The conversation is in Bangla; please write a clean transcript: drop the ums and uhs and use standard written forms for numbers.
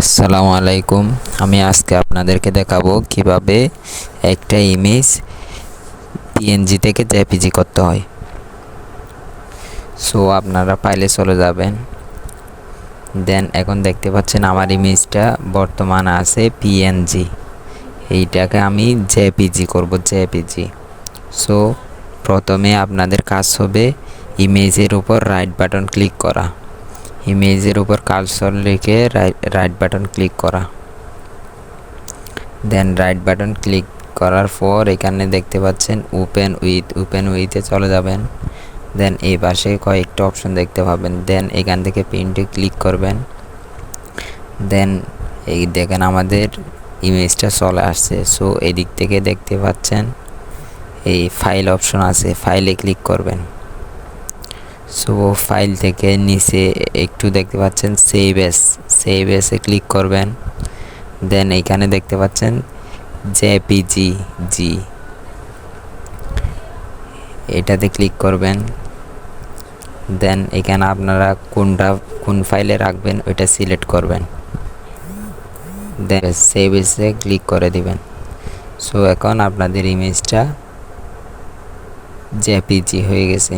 আসসালামু আলাইকুম। আমি আজকে আপনাদেরকে দেখাবো কিভাবে একটা ইমেজ পিএনজি থেকে জেপিজি করতে হয়। সো আপনারা ফাইলে চলে যাবেন। দেন এখন দেখতে পাচ্ছেন আমার ইমেজটা বর্তমানে আছে পিএনজি। এইটাকে আমি জেপিজি করব, জেপিজি। সো প্রথমে আপনাদের কাজ হবে ইমেজের উপর রাইট বাটন ক্লিক করা। ইমেজের উপর কার্সর রেখে রাইট বাটন ক্লিক করা। দেন রাইট বাটন ক্লিক করার পর এখানে দেখতে পাচ্ছেন ওপেন উইথে চলে যাবেন। দেন এই পাশে কয়েকটা অপশন দেখতে পাবেন। দেন এখান থেকে প্রিন্টে ক্লিক করবেন। দেন এই দেখেন আমাদের ইমেজটা চলে আসছে। সো এদিক থেকে দেখতে পাচ্ছেন এই ফাইল অপশন আছে, ফাইলে ক্লিক করবেন। সো ফাইল থেকে নিচে একটু দেখতে পাচ্ছেন সেভ এসে ক্লিক করবেন। দেন এখানে দেখতে পাচ্ছেন জেপিজি, এটাতে ক্লিক করবেন। দেন এখানে আপনারা কোন ফাইলে রাখবেন ওইটা সিলেক্ট করবেন। দেন সেভ এসে ক্লিক করে দিবেন। সো এখন আপনাদের ইমেজটা জেপিজি হয়ে গেছে।